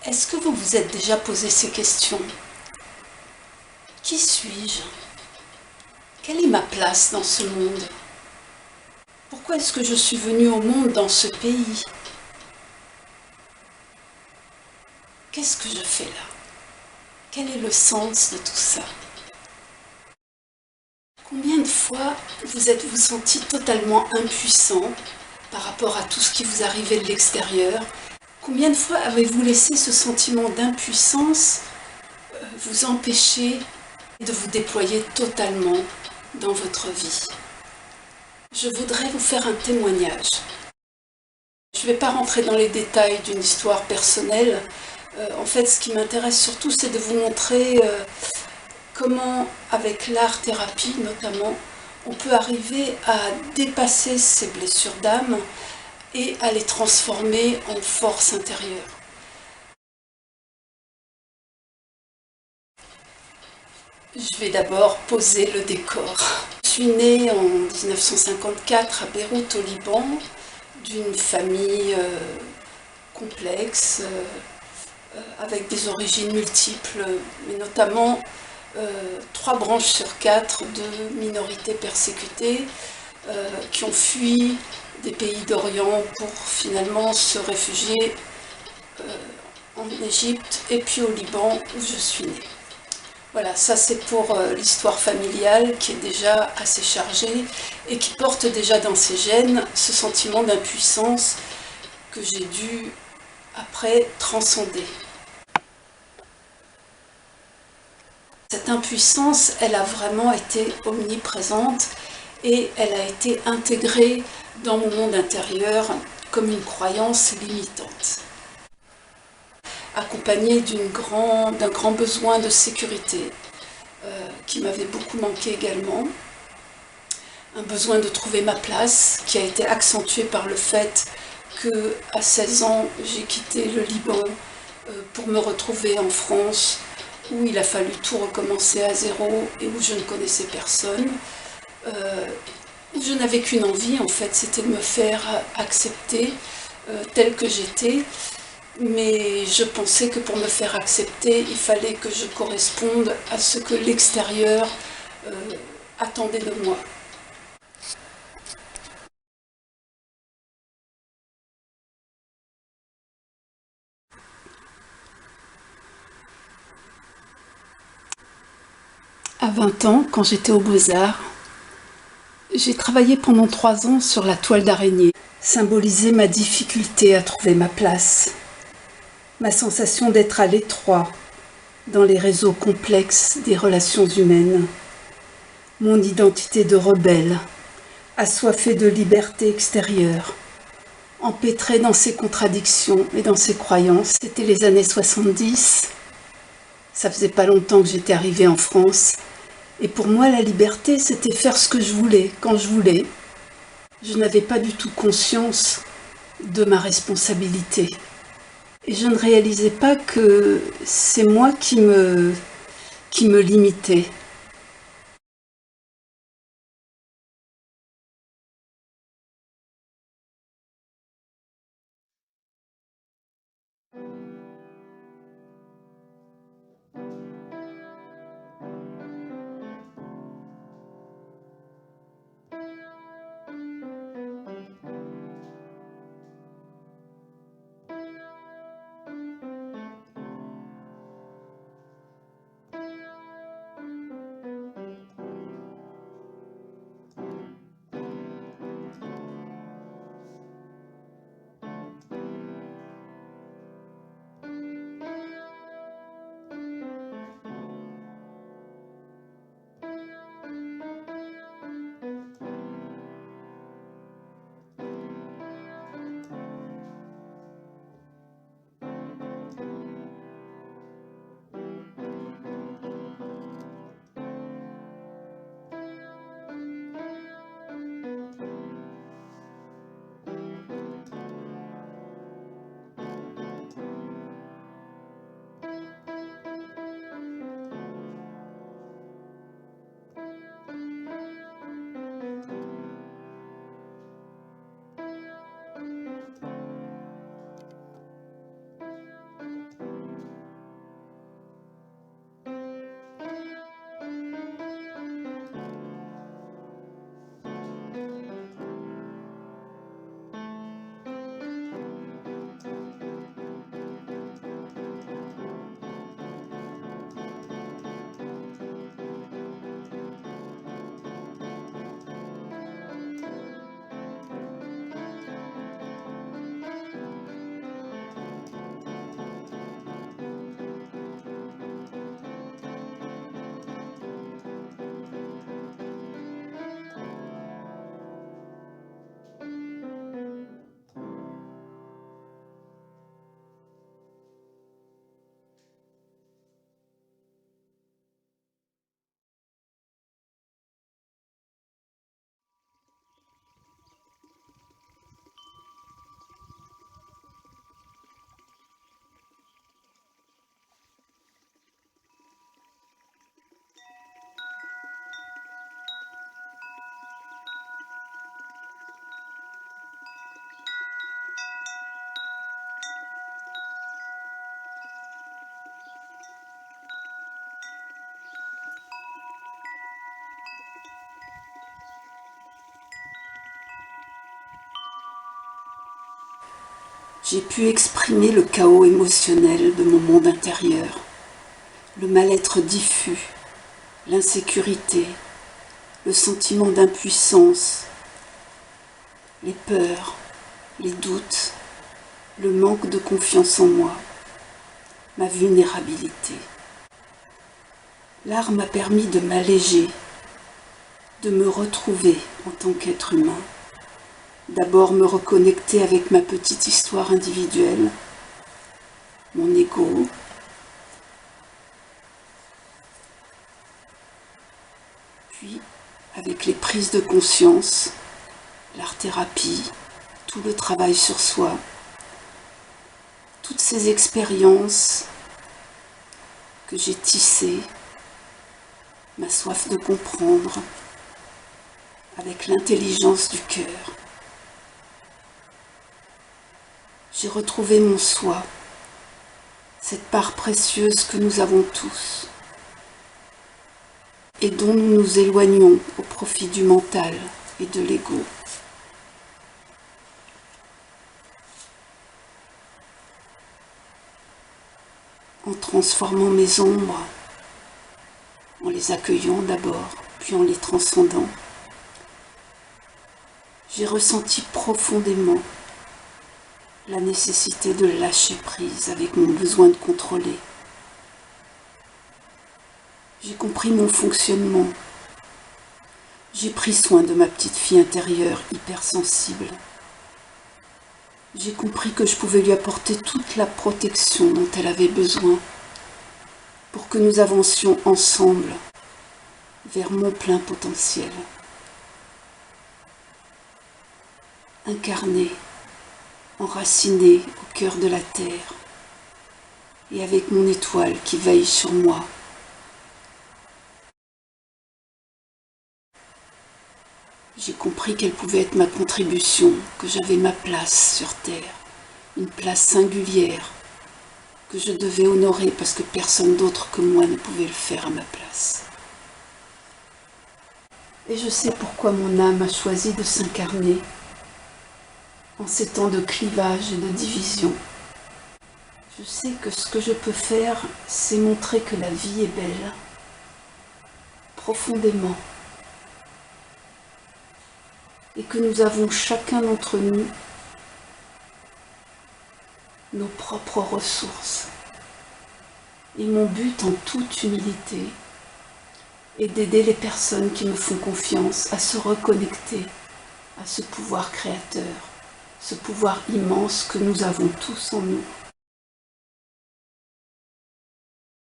Est-ce que vous vous êtes déjà posé ces questions? Qui suis-je? Quelle est ma place dans ce monde? Pourquoi est-ce que je suis venue au monde dans ce pays? Qu'est-ce que je fais là? Quel est le sens de tout ça? Combien de fois vous êtes-vous senti totalement impuissant par rapport à tout ce qui vous arrivait de l'extérieur? Combien de fois avez-vous laissé ce sentiment d'impuissance vous empêcher de vous déployer totalement dans votre vie? Je voudrais vous faire un témoignage. Je ne vais pas rentrer dans les détails d'une histoire personnelle. En fait, ce qui m'intéresse surtout, c'est de vous montrer comment, avec l'art-thérapie notamment, on peut arriver à dépasser ces blessures d'âme et à les transformer en force intérieure. Je vais d'abord poser le décor. Je suis née en 1954 à Beyrouth au Liban, d'une famille complexe, avec des origines multiples, mais notamment 3 branches sur 4 de minorités persécutées qui ont fui des pays d'Orient pour finalement se réfugier en Égypte et puis au Liban où je suis née. Voilà, ça c'est pour l'histoire familiale qui est déjà assez chargée et qui porte déjà dans ses gènes ce sentiment d'impuissance que j'ai dû après transcender. Cette impuissance, elle a vraiment été omniprésente et elle a été intégrée dans mon monde intérieur comme une croyance limitante, accompagnée d'un grand besoin de sécurité qui m'avait beaucoup manqué également, un besoin de trouver ma place qui a été accentué par le fait que à 16 ans j'ai quitté le Liban pour me retrouver en France où il a fallu tout recommencer à zéro et où je ne connaissais personne, où je n'avais qu'une envie en fait, c'était de me faire accepter telle que j'étais, mais je pensais que pour me faire accepter, il fallait que je corresponde à ce que l'extérieur attendait de moi. À 20 ans, quand j'étais aux Beaux-Arts, j'ai travaillé pendant 3 ans sur la toile d'araignée, symboliser ma difficulté à trouver ma place, ma sensation d'être à l'étroit dans les réseaux complexes des relations humaines, mon identité de rebelle, assoiffée de liberté extérieure, empêtrée dans ses contradictions et dans ses croyances. C'était les années 70, ça faisait pas longtemps que j'étais arrivée en France, et pour moi la liberté c'était faire ce que je voulais, quand je voulais. Je n'avais pas du tout conscience de ma responsabilité. Et je ne réalisais pas que c'est moi qui me limitais. J'ai pu exprimer le chaos émotionnel de mon monde intérieur, le mal-être diffus, l'insécurité, le sentiment d'impuissance, les peurs, les doutes, le manque de confiance en moi, ma vulnérabilité. L'art m'a permis de m'alléger, de me retrouver en tant qu'être humain. D'abord me reconnecter avec ma petite histoire individuelle, mon ego, puis avec les prises de conscience, l'art-thérapie, tout le travail sur soi, toutes ces expériences que j'ai tissées, ma soif de comprendre, avec l'intelligence du cœur. J'ai retrouvé mon soi, cette part précieuse que nous avons tous et dont nous nous éloignons au profit du mental et de l'ego. En transformant mes ombres, en les accueillant d'abord, puis en les transcendant, j'ai ressenti profondément la nécessité de lâcher prise avec mon besoin de contrôler. J'ai compris mon fonctionnement. J'ai pris soin de ma petite fille intérieure hypersensible. J'ai compris que je pouvais lui apporter toute la protection dont elle avait besoin pour que nous avancions ensemble vers mon plein potentiel. Incarnée, enracinée au cœur de la terre et avec mon étoile qui veille sur moi. J'ai compris quelle pouvait être ma contribution, que j'avais ma place sur terre, une place singulière, que je devais honorer parce que personne d'autre que moi ne pouvait le faire à ma place. Et je sais pourquoi mon âme a choisi de s'incarner en ces temps de clivage et de division. Je sais que ce que je peux faire, c'est montrer que la vie est belle, profondément, et que nous avons chacun d'entre nous nos propres ressources. Et mon but en toute humilité est d'aider les personnes qui me font confiance à se reconnecter à ce pouvoir créateur, ce pouvoir immense que nous avons tous en nous.